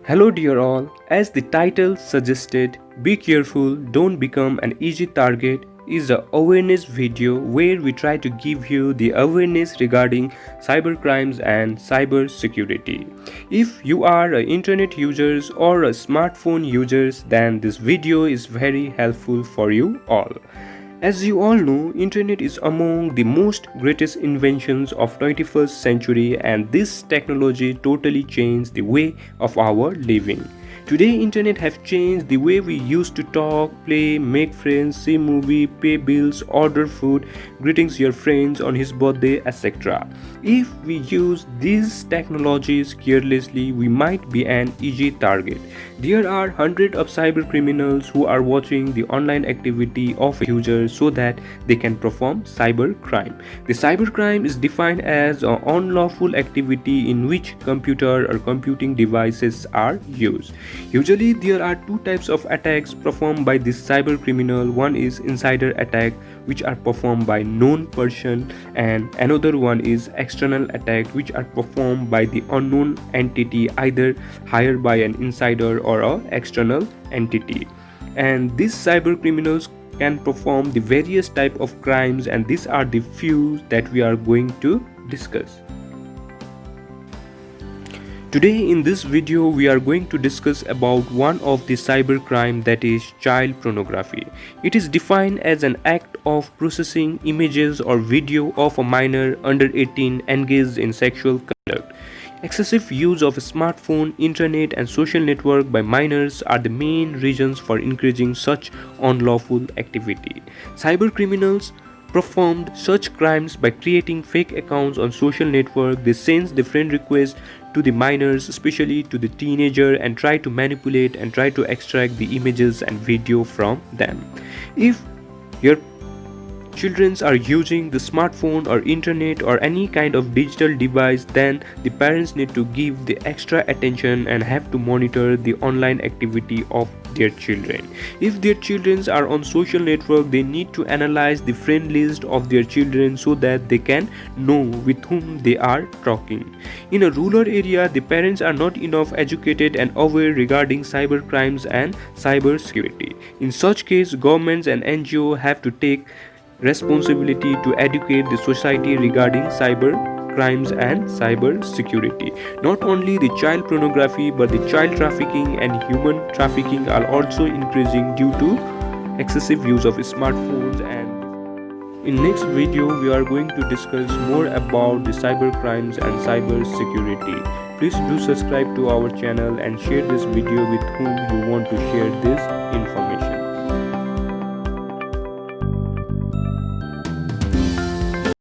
Hello, dear all. As the title suggested, Be Careful, Don't Become an Easy Target is a awareness video where we try to give you the awareness regarding cybercrimes and cybersecurity. If you are an internet users or a smartphone users, then this video is very helpful for you all. As you all know, internet is among the most greatest inventions of 21st century, and this technology totally changed the way of our living. Today internet have changed the way we used to talk, play, make friends, see movie, pay bills, order food, greetings your friends on his birthday, etc. If we use these technologies carelessly, we might be an easy target. There are hundreds of cyber criminals who are watching the online activity of users so that they can perform cyber crime. The cyber crime is defined as an unlawful activity in which computer or computing devices are used. Usually there are two types of attacks performed by this cyber criminal. One is insider attack, which are performed by known person, and another one is external attack, which are performed by the unknown entity, either hired by an insider or an external entity. And these cyber criminals can perform the various type of crimes, and these are the few that we are going to discuss. Today in this video we are going to discuss about one of the cybercrime, that is child pornography. It is defined as an act of processing images or video of a minor under 18 engaged in sexual conduct. Excessive use of a smartphone, internet and social network by minors are the main reasons for increasing such unlawful activity. Cybercriminals performed such crimes by creating fake accounts on social network. They send the friend request to the minors, especially to the teenager, and try to manipulate and try to extract the images and video from them. If your children are using the smartphone or internet or any kind of digital device, then the parents need to give the extra attention and have to monitor the online activity of their children. If their children are on social network, they need to analyze the friend list of their children so that they can know with whom they are talking. In a rural area, the parents are not enough educated and aware regarding cyber crimes and cyber security. In such case, governments and NGO have to take responsibility to educate the society regarding cyber crimes and cyber security. Not only the child pornography, but the child trafficking and human trafficking are also increasing due to excessive use of smartphones. And in next video we are going to discuss more about the cyber crimes and cyber security. Please do subscribe to our channel and share this video with whom you want to share this information.